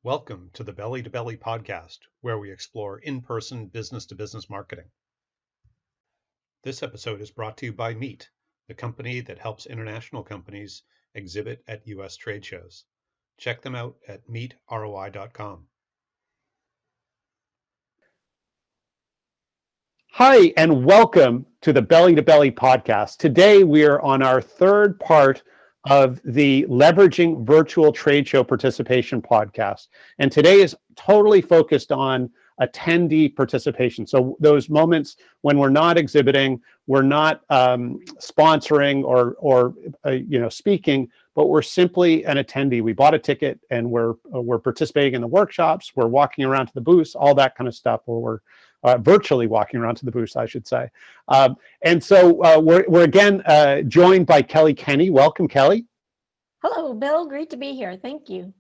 Welcome to the Belly to Belly podcast, where we explore in-person business-to-business marketing. This episode is brought to you by Meet, the company that helps international companies exhibit at U.S. trade shows. Check them out at meetroi.com. Hi, and welcome to the Belly to Belly podcast. Today, we are on our third part of the Leveraging Virtual Trade Show Participation podcast. And today is totally focused on attendee participation. So those moments when we're not exhibiting, we're not sponsoring or speaking, but we're simply an attendee. We bought a ticket and we're participating in the workshops, we're walking around to the booths, all that kind of stuff, or we're virtually walking around to the booth, I should say. And so we're again joined by Kelly Kenny. Welcome, Kelly. Hello, Bill. Great to be here. Thank you.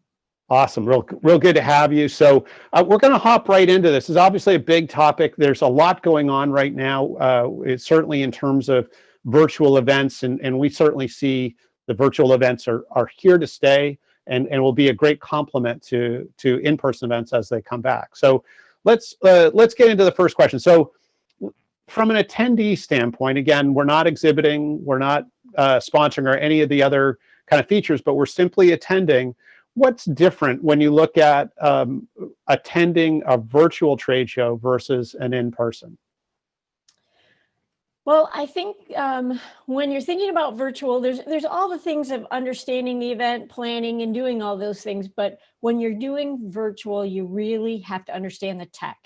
Awesome. Real good to have you. So we're going to hop right into this. It's obviously a big topic. There's a lot going on right now. It's certainly in terms of virtual events, and we certainly see the virtual events are here to stay and will be a great complement to in-person events as they come back. So let's get into the first question. So from an attendee standpoint, again, we're not exhibiting, we're not sponsoring or any of the other kind of features, but we're simply attending. What's different when you look at attending a virtual trade show versus an in-person? Well, I think when you're thinking about virtual, there's all the things of understanding the event, planning, and doing all those things. But when you're doing virtual, you really have to understand the tech.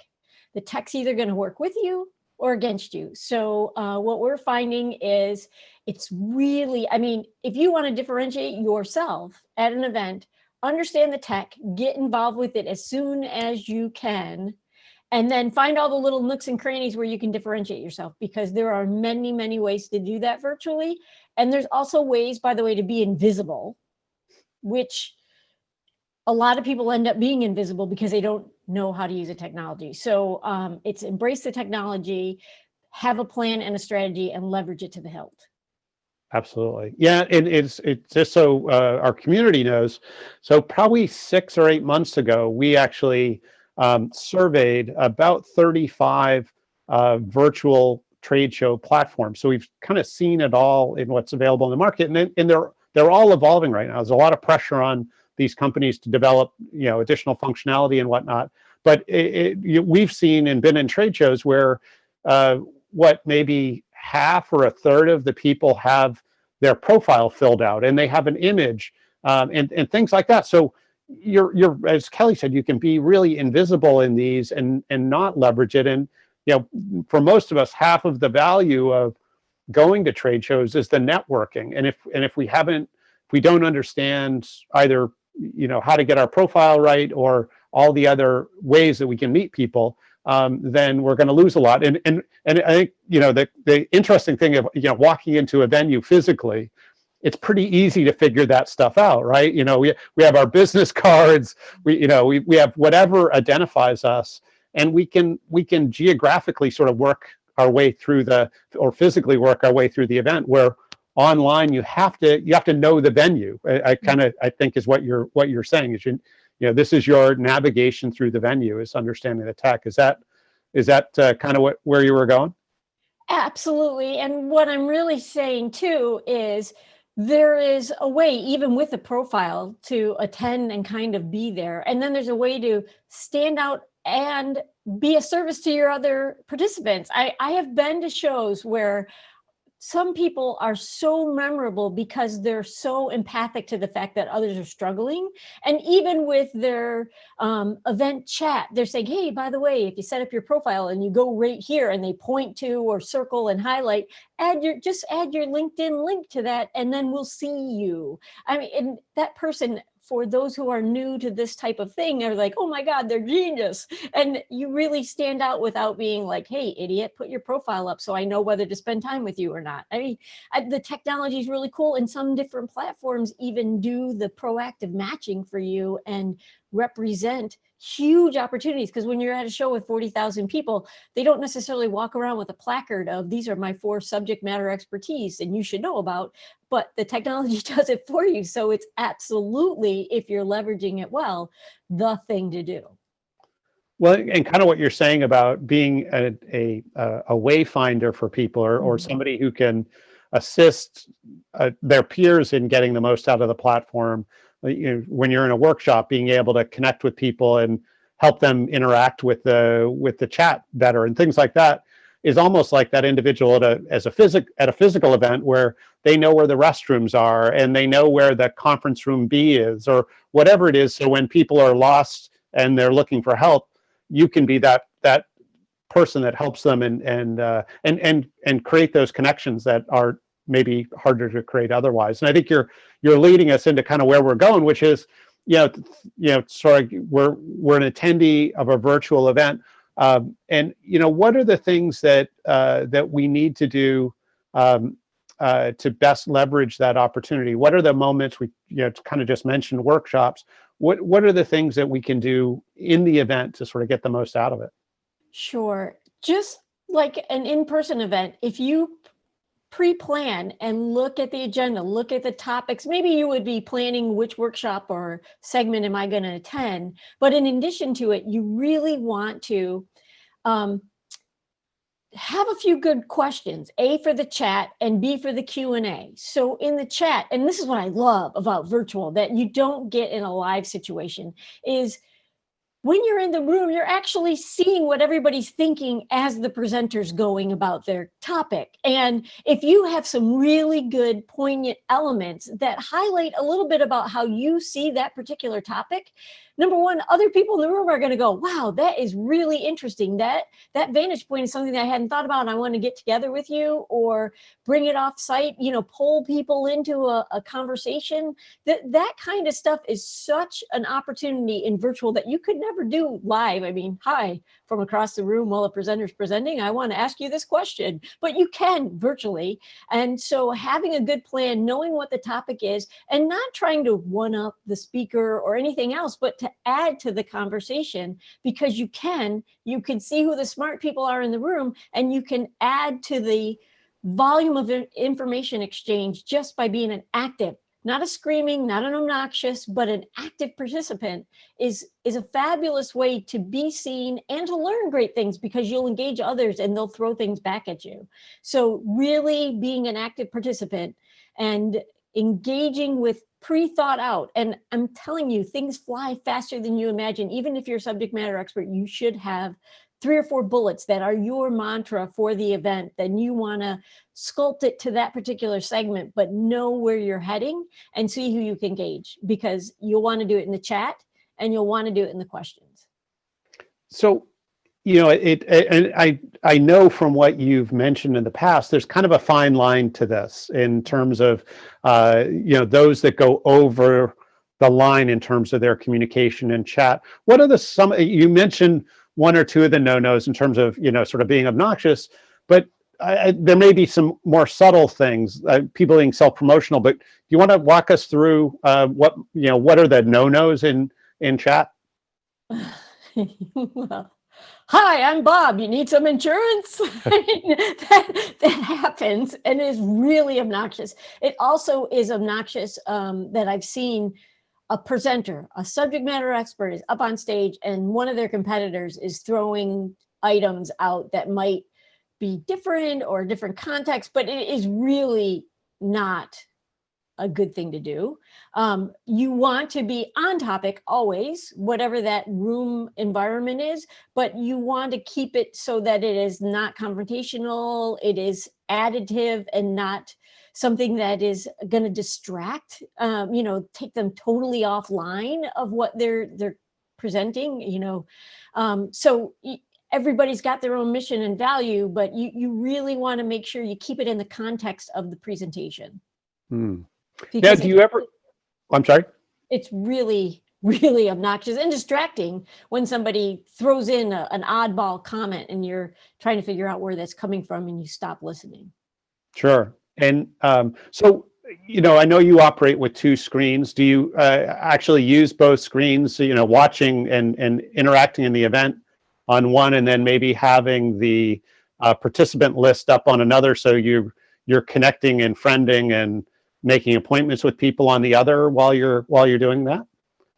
The tech's either going to work with you or against you. So what we're finding is it's really, if you want to differentiate yourself at an event, understand the tech, get involved with it as soon as you can, and then find all the little nooks and crannies where you can differentiate yourself, because there are many, many ways to do that virtually. And there's also ways, by the way, to be invisible, which a lot of people end up being invisible because they don't know how to use a technology. So it's embrace the technology, have a plan and a strategy, and leverage it to the hilt. Absolutely. Yeah, and it's just so our community knows. So probably 6 or 8 months ago, we actually surveyed about 35 virtual trade show platforms. So we've kind of seen it all in what's available in the market, and they're all evolving right now. There's a lot of pressure on these companies to develop additional functionality and whatnot. But we've seen and been in trade shows where maybe half or a third of the people have their profile filled out and they have an image and things like that. So you're as Kelly said, you can be really invisible in these and not leverage it. And for most of us, half of the value of going to trade shows is the networking. And if we don't understand either how to get our profile right or all the other ways that we can meet people, then we're going to lose a lot. And I think the interesting thing of walking into a venue physically, it's pretty easy to figure that stuff out, right? We have our business cards, we have whatever identifies us, and we can geographically sort of work our way through or physically work our way through the event. Where online you have to know the venue. I think is what you're saying is this is your navigation through the venue, is understanding the tech. Is that kind of where you were going? Absolutely. And what I'm really saying too is there is a way, even with a profile, to attend and kind of be there. And then there's a way to stand out and be a service to your other participants. I have been to shows where some people are so memorable because they're so empathic to the fact that others are struggling. And even with their event chat, they're saying, hey, by the way, if you set up your profile and you go right here, and they point to or circle and highlight, add your LinkedIn link to that, and then we'll see you. And that person, for those who are new to this type of thing, are like, oh my God, they're genius. And you really stand out without being like, hey, idiot, put your profile up so I know whether to spend time with you or not. The technology is really cool. And some different platforms even do the proactive matching for you and represent huge opportunities, because when you're at a show with 40,000 people, they don't necessarily walk around with a placard of these are my 4 subject matter expertise and you should know about, but the technology does it for you. So it's absolutely, if you're leveraging it well, the thing to do. Well, and kind of what you're saying about being a wayfinder for people, or somebody who can assist their peers in getting the most out of the platform. When you're in a workshop, being able to connect with people and help them interact with the chat better and things like that is almost like that individual at a physical event where they know where the restrooms are and they know where the conference room B is or whatever it is. So when people are lost and they're looking for help, you can be that person that helps them and create those connections that are maybe harder to create otherwise. And I think you're leading us into kind of where we're going, which is, sorry, we're an attendee of a virtual event, and what are the things that we need to do to best leverage that opportunity? What are the moments we kind of just mentioned workshops? What are the things that we can do in the event to sort of get the most out of it? Sure. Just like an in-person event, if you pre-plan and look at the agenda, look at the topics, maybe you would be planning which workshop or segment am I going to attend. But in addition to it, you really want to have a few good questions, A, for the chat and B, for the Q&A. So in the chat, and this is what I love about virtual that you don't get in a live situation, is when you're in the room, you're actually seeing what everybody's thinking as the presenter's going about their topic. And if you have some really good poignant elements that highlight a little bit about how you see that particular topic, number one, other people in the room are going to go, wow, that is really interesting. That vantage point is something that I hadn't thought about and I want to get together with you, or bring it off site, pull people into a conversation. That kind of stuff is such an opportunity in virtual that you could never do live. I mean, hi, from across the room while a presenter's presenting, I want to ask you this question, but you can virtually. And so having a good plan, knowing what the topic is, and not trying to one up the speaker or anything else, but to add to the conversation, because you can see who the smart people are in the room, and you can add to the volume of information exchange just by being an active, not a screaming, not an obnoxious, but an active participant is a fabulous way to be seen and to learn great things, because you'll engage others and they'll throw things back at you. So really being an active participant and engaging with pre-thought out. And I'm telling you, things fly faster than you imagine. Even if you're a subject matter expert, you should have 3 or 4 bullets that are your mantra for the event. Then you want to sculpt it to that particular segment, but know where you're heading and see who you can engage, because you'll want to do it in the chat and you'll want to do it in the questions. So, I know from what you've mentioned in the past, there's kind of a fine line to this in terms of, those that go over the line in terms of their communication and chat. What are you mentioned 1 or 2 of the no-nos in terms of, sort of being obnoxious, but there may be some more subtle things, people being self-promotional, but do you want to walk us through what are the no-nos in chat? Well, hi, I'm Bob. You need some insurance? that happens and is really obnoxious. It also is obnoxious that I've seen a presenter, a subject matter expert, is up on stage and one of their competitors is throwing items out that might be different or a different context, but it is really not a good thing to do. You want to be on topic always, whatever that room environment is, but you want to keep it so that it is not confrontational, it is additive and not something that is going to distract, take them totally offline of what they're presenting, so everybody's got their own mission and value, but you really want to make sure you keep it in the context of the presentation. Now, do you ever, I'm sorry? It's really, really obnoxious and distracting when somebody throws in an oddball comment and you're trying to figure out where that's coming from and you stop listening. Sure. And so, I know you operate with two screens. Do you actually use both screens, watching and interacting in the event on one, and then maybe having the participant list up on another, so you're connecting and friending and making appointments with people on the other while you're doing that?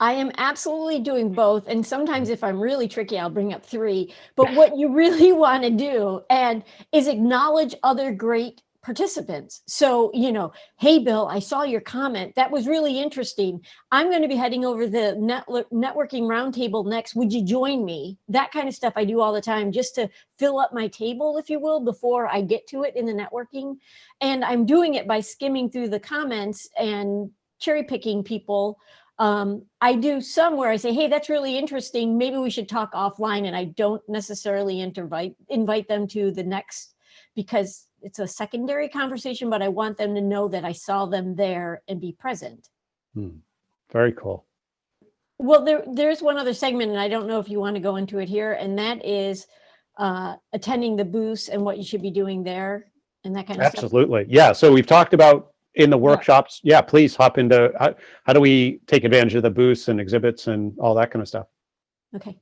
I am absolutely doing both. And sometimes if I'm really tricky, I'll bring up three. But what you really want to do is acknowledge other great participants. So, hey, Bill, I saw your comment. That was really interesting. I'm going to be heading over the networking roundtable next. Would you join me? That kind of stuff I do all the time, just to fill up my table, if you will, before I get to it in the networking. And I'm doing it by skimming through the comments and cherry picking people. I do some where I say, hey, that's really interesting. Maybe we should talk offline. And I don't necessarily invite them to the next, because it's a secondary conversation, but I want them to know that I saw them there and be present. Very cool. Well, there's one other segment, and I don't know if you want to go into it here, and that is attending the booths and what you should be doing there and that kind of stuff. Absolutely. Yeah. So we've talked about in the workshops. Yeah, please hop into how do we take advantage of the booths and exhibits and all that kind of stuff. Okay.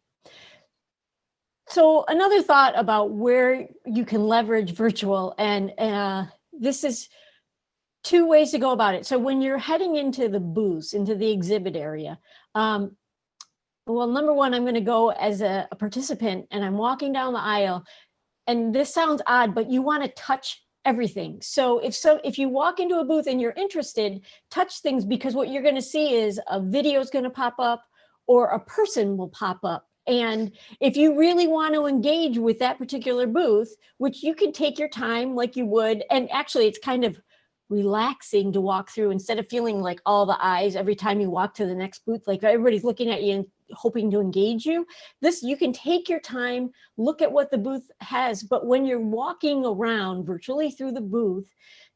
So another thought about where you can leverage virtual, and this is two ways to go about it. So when you're heading into the booths, into the exhibit area, well, number one, I'm going to go as a participant, and I'm walking down the aisle, and this sounds odd, but you want to touch everything. So if you walk into a booth and you're interested, touch things, because what you're going to see is a video is going to pop up or a person will pop up. And if you really want to engage with that particular booth, which you can take your time like you would, and actually it's kind of relaxing to walk through, instead of feeling like all the eyes every time you walk to the next booth, like everybody's looking at you and hoping to engage you. You can take your time, look at what the booth has, but when you're walking around virtually through the booth,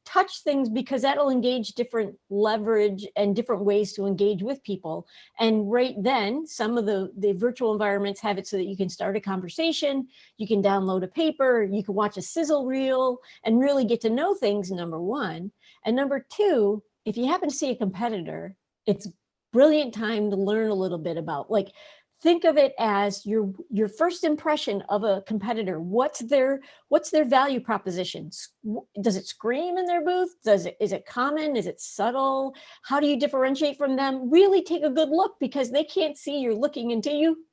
touch things, because that'll engage different leverage and different ways to engage with people. And right then, some of the virtual environments have it so that you can start a conversation, you can download a paper, you can watch a sizzle reel and really get to know things, number one. And number two, if you happen to see a competitor, it's brilliant time to learn a little bit about, like, think of it as your first impression of a competitor. What's their value proposition? Does it scream in their booth? Is it common? Is it subtle? How do you differentiate from them? Really take a good look, because they can't see you're looking until you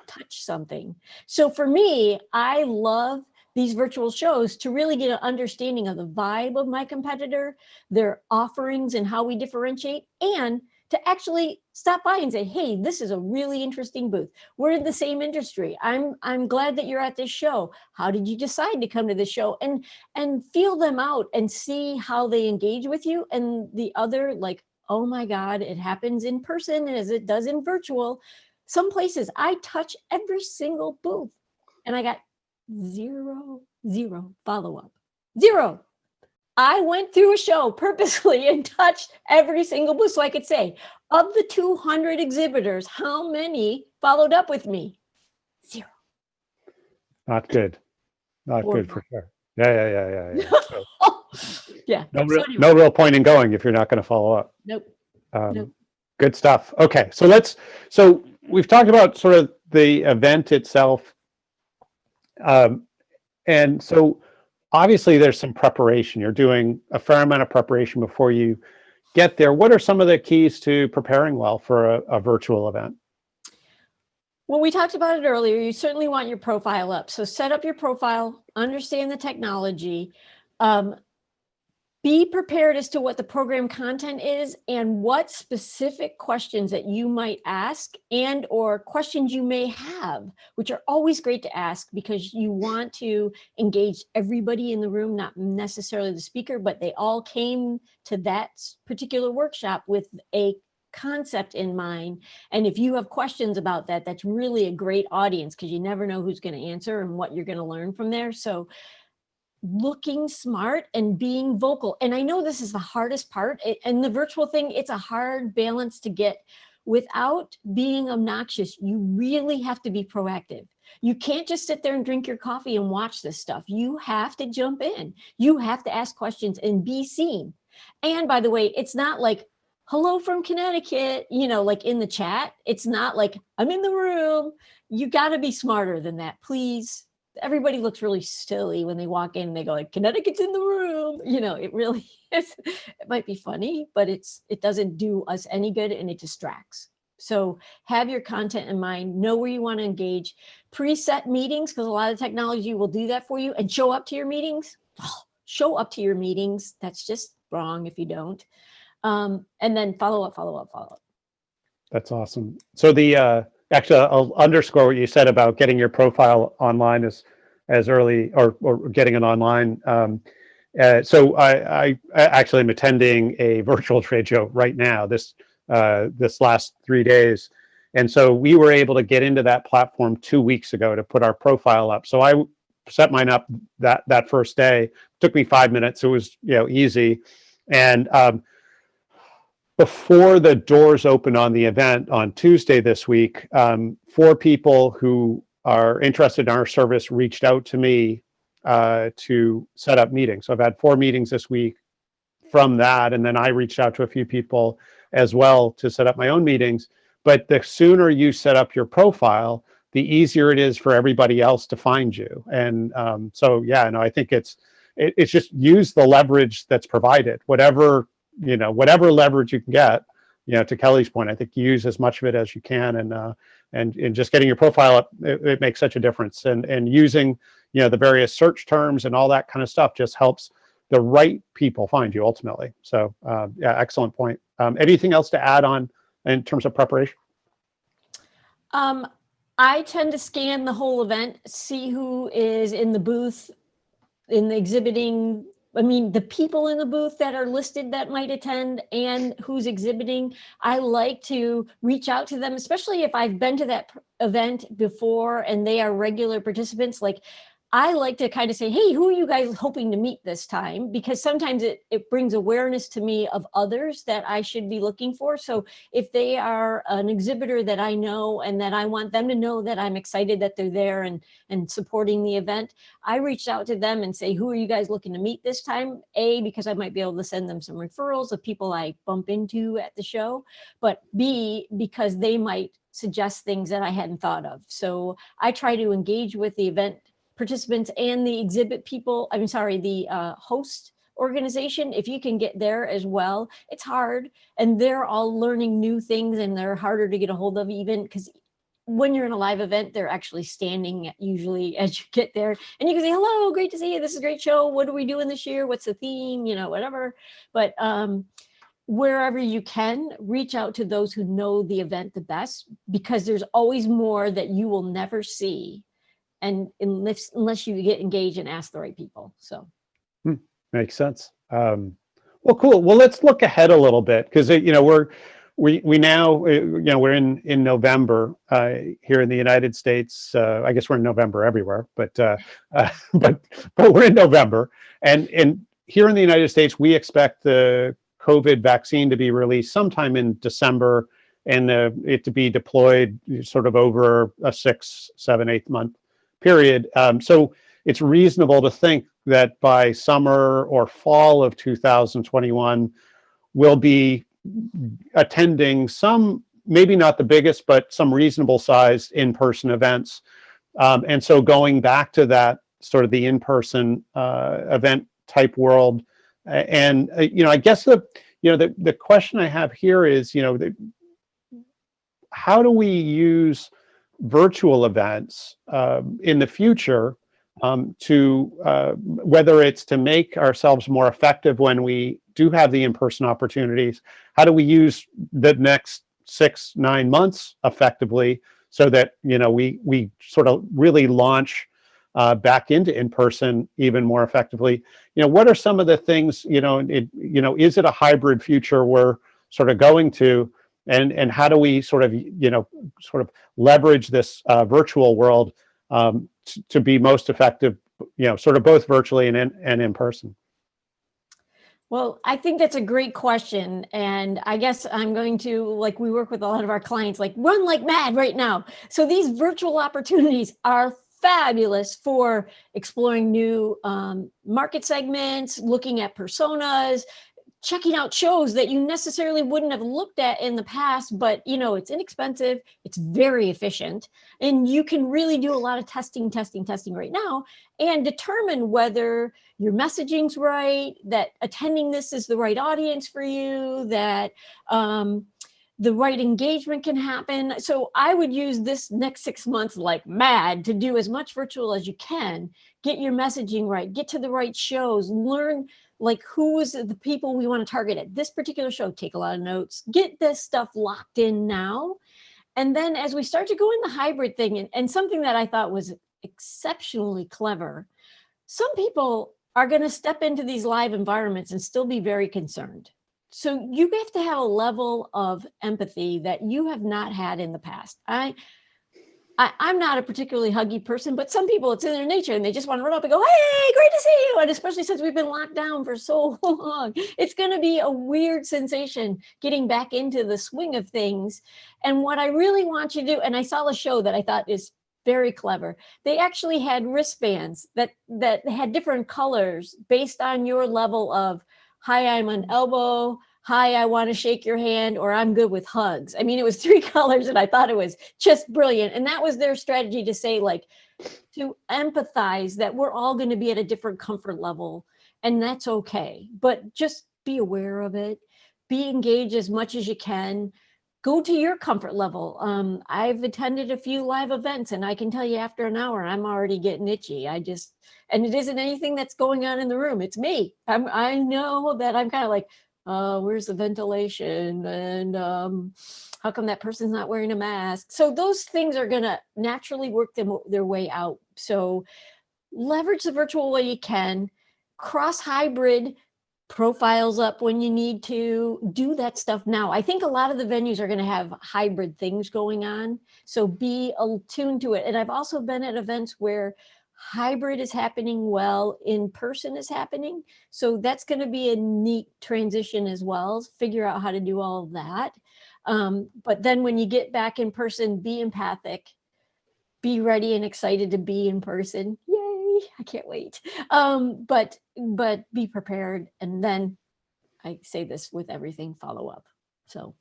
touch something. So for me, I love these virtual shows to really get an understanding of the vibe of my competitor, their offerings and how we differentiate, and to actually stop by and say, hey, this is a really interesting booth. We're in the same industry. I'm glad that you're at this show. How did you decide to come to this show? And feel them out and see how they engage with you. And the other, like, oh my God, it happens in person as it does in virtual. Some places I touch every single booth and I got zero follow-up. Zero. I went through a show purposely and touched every single booth so I could say, of the 200 exhibitors, how many followed up with me? Zero. Not good. Not good for sure. Yeah. So, yeah. No real point in going if you're not going to follow up. Nope. Good stuff. Okay, so we've talked about sort of the event itself, and so obviously there's some preparation. You're doing a fair amount of preparation before you get there. What are some of the keys to preparing well for a virtual event? Well, we talked about it earlier. You certainly want your profile up. So set up your profile, understand the technology, be prepared as to what the program content is and what specific questions that you might ask and or questions you may have, which are always great to ask because you want to engage everybody in the room, not necessarily the speaker, but they all came to that particular workshop with a concept in mind. And if you have questions about that, that's really a great audience because you never know who's going to answer and what you're going to learn from there. So looking smart and being vocal. And I know this is the hardest part. And the virtual thing, it's a hard balance to get without being obnoxious. You really have to be proactive. You can't just sit there and drink your coffee and watch this stuff. You have to jump in. You have to ask questions and be seen. And by the way, it's not like, hello from Connecticut, like in the chat. It's not like, I'm in the room. You got to be smarter than that, please. Everybody looks really silly when they walk in and they go like, Connecticut's in the room. It really is. It might be funny, but it doesn't do us any good, and it distracts. So have your content in mind, know where you want to engage, preset meetings, because a lot of technology will do that for you, and show up to your meetings. Show up to your meetings. That's just wrong if you don't. And then follow up. That's awesome. So actually, I'll underscore what you said about getting your profile online as early or getting it online. So I actually am attending a virtual trade show right now, this last 3 days. And so we were able to get into that platform 2 weeks ago to put our profile up. So I set mine up that first day. It took me 5 minutes. It was easy. And before the doors opened on the event on Tuesday this week, 4 people who are interested in our service reached out to me to set up meetings. So I've had 4 meetings this week from that, and then I reached out to a few people as well to set up my own meetings. But the sooner you set up your profile, the easier it is for everybody else to find you. And so I think it's just use the leverage that's provided, whatever leverage you can get. To Kelly's point, I think use as much of it as you can, and just getting your profile up, it makes such a difference. And using the various search terms and all that kind of stuff just helps the right people find you ultimately. So excellent point. Anything else to add on in terms of preparation? I tend to scan the whole event, see who is in the booth, in the exhibiting. I mean, the people in the booth that are listed that might attend and who's exhibiting. I like to reach out to them, especially if I've been to that event before and they are regular participants. Like, I like to kind of say, hey, who are you guys hoping to meet this time? Because sometimes it brings awareness to me of others that I should be looking for. So if they are an exhibitor that I know and that I want them to know that I'm excited that they're there and supporting the event, I reach out to them and say, who are you guys looking to meet this time? A, because I might be able to send them some referrals of people I bump into at the show, but B, because they might suggest things that I hadn't thought of. So I try to engage with the event participants and the exhibit people, the host organization. If you can get there as well, it's hard, and they're all learning new things, and they're harder to get a hold of, even because when you're in a live event, they're actually standing usually as you get there, and you can say, hello, great to see you, this is a great show, what are we doing this year, what's the theme, whatever. But wherever you can, reach out to those who know the event the best, because there's always more that you will never see, and unless you get engaged and ask the right people. So makes sense. Well, cool. Well, let's look ahead a little bit, because we now we're in November here in the United States. I guess we're in November everywhere, but we're in November, and here in the United States, we expect the COVID vaccine to be released sometime in December, and it to be deployed sort of over a 6, 7, 8 month period. So it's reasonable to think that by summer or fall of 2021, we'll be attending some, maybe not the biggest, but some reasonable sized in-person events. And so going back to that sort of the in-person event type world. And, I guess the question I have here is, how do we use virtual events in the future to whether it's to make ourselves more effective when we do have the in-person opportunities? How do we use the next 6, 9 months effectively so that we sort of really launch back into in-person even more effectively? What are some of the things? Is it a hybrid future we're sort of going to? And how do we sort of leverage this virtual world to be most effective, sort of both virtually and in person? Well, I think that's a great question. And I guess I'm going to, we work with a lot of our clients, run like mad right now. So these virtual opportunities are fabulous for exploring new market segments, looking at personas, checking out shows that you necessarily wouldn't have looked at in the past, but it's inexpensive, it's very efficient, and you can really do a lot of testing right now and determine whether your messaging's right, that attending this is the right audience for you, that the right engagement can happen. So I would use this next 6 months like mad to do as much virtual as you can, get your messaging right, get to the right shows, learn like who is the people we want to target at this particular show, take a lot of notes, get this stuff locked in now. And then as we start to go in the hybrid thing, and something that I thought was exceptionally clever, some people are going to step into these live environments and still be very concerned. So you have to have a level of empathy that you have not had in the past. I'm not a particularly huggy person, but some people, it's in their nature and they just want to run up and go, hey, great to see you. And especially since we've been locked down for so long, it's going to be a weird sensation getting back into the swing of things. And what I really want you to do, and I saw a show that I thought is very clever. They actually had wristbands that had different colors based on your level of, hi, I'm an elbow. Hi, I want to shake your hand, or I'm good with hugs. I mean, it was 3 colors and I thought it was just brilliant. And that was their strategy to say, like, to empathize that we're all going to be at a different comfort level, and that's okay. But just be aware of it, be engaged as much as you can, go to your comfort level. I've attended a few live events and I can tell you after an hour, I'm already getting itchy. And it isn't anything that's going on in the room. It's me. I know that I'm kind of like, where's the ventilation? And how come that person's not wearing a mask? So those things are going to naturally work their way out. So leverage the virtual way you can, cross hybrid profiles up when you need to, do that stuff now. I think a lot of the venues are going to have hybrid things going on. So be attuned to it. And I've also been at events where hybrid is happening well, in person is happening. So that's going to be a neat transition as well. Figure out how to do all of that. But then when you get back in person, be empathic, be ready and excited to be in person. Yay, I can't wait. But be prepared. And then I say this with everything, follow up. So.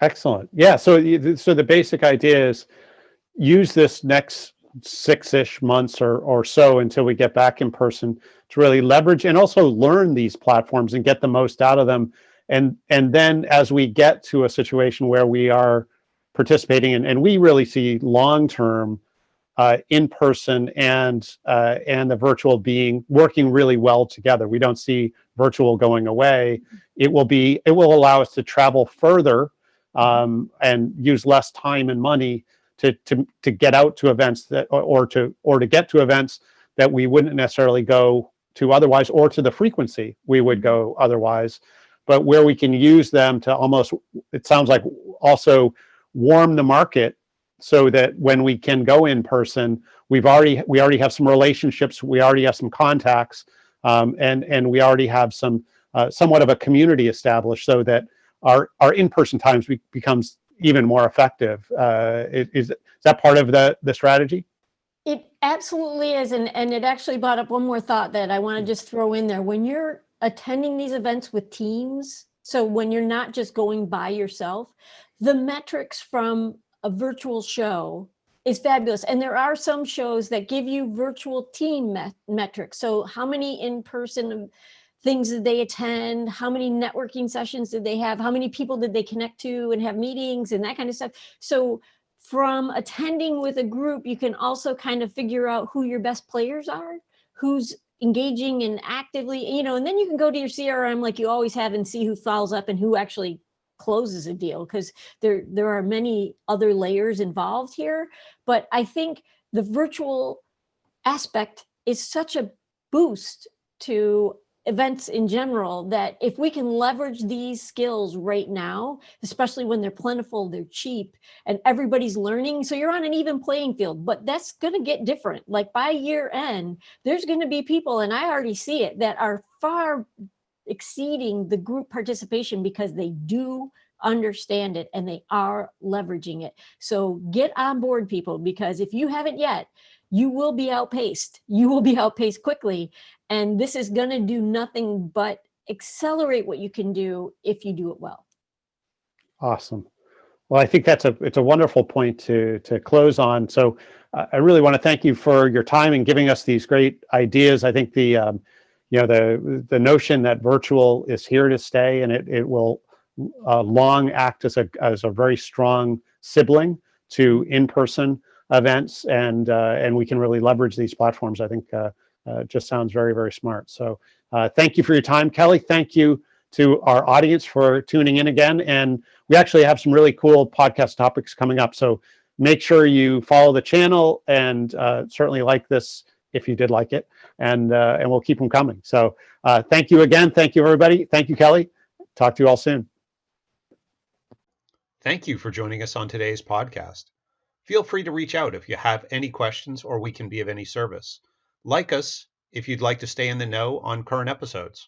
Excellent. Yeah. So the basic idea is use this next 6-ish months or so until we get back in person to really leverage and also learn these platforms and get the most out of them. And then as we get to a situation where we are participating and we really see long-term in person and the virtual working really well together. We don't see virtual going away. It will allow us to travel further and use less time and money to get out to events that or to get to events that we wouldn't necessarily go to otherwise, or to the frequency we would go otherwise, but where we can use them to almost, it sounds like, also warm the market so that when we can go in person, we already have some relationships, we already have some contacts, and we already have some somewhat of a community established, so that our in-person times becomes even more effective. Is that part of the strategy? It absolutely is. And it actually brought up one more thought that I want to just throw in there. When you're attending these events with teams, so when you're not just going by yourself, the metrics from a virtual show is fabulous. And there are some shows that give you virtual team metrics. So how many in-person things did they attend? How many networking sessions did they have? How many people did they connect to and have meetings and that kind of stuff? So from attending with a group, you can also kind of figure out who your best players are, who's engaging and actively, and then you can go to your CRM like you always have and see who follows up and who actually closes a deal, because there are many other layers involved here. But I think the virtual aspect is such a boost to events in general, that if we can leverage these skills right now, especially when they're plentiful, they're cheap, and everybody's learning, so you're on an even playing field. But that's going to get different. Like by year end, there's going to be people, and I already see it, that are far exceeding the group participation because they do understand it and they are leveraging it. So get on board, people, because if you haven't yet, you will be outpaced. You will be outpaced quickly. And this is going to do nothing but accelerate what you can do if you do it well. Awesome. Well, I think it's a wonderful point to close on. So I really want to thank you for your time and giving us these great ideas. I think the notion that virtual is here to stay, and it will long act as a very strong sibling to in-person events, and we can really leverage these platforms. I think just sounds very, very smart. So thank you for your time, Kelly. Thank you to our audience for tuning in again. And we actually have some really cool podcast topics coming up. So make sure you follow the channel and certainly like this if you did like it, and we'll keep them coming. So thank you again. Thank you, everybody. Thank you, Kelly. Talk to you all soon. Thank you for joining us on today's podcast. Feel free to reach out if you have any questions or we can be of any service. Like us if you'd like to stay in the know on current episodes.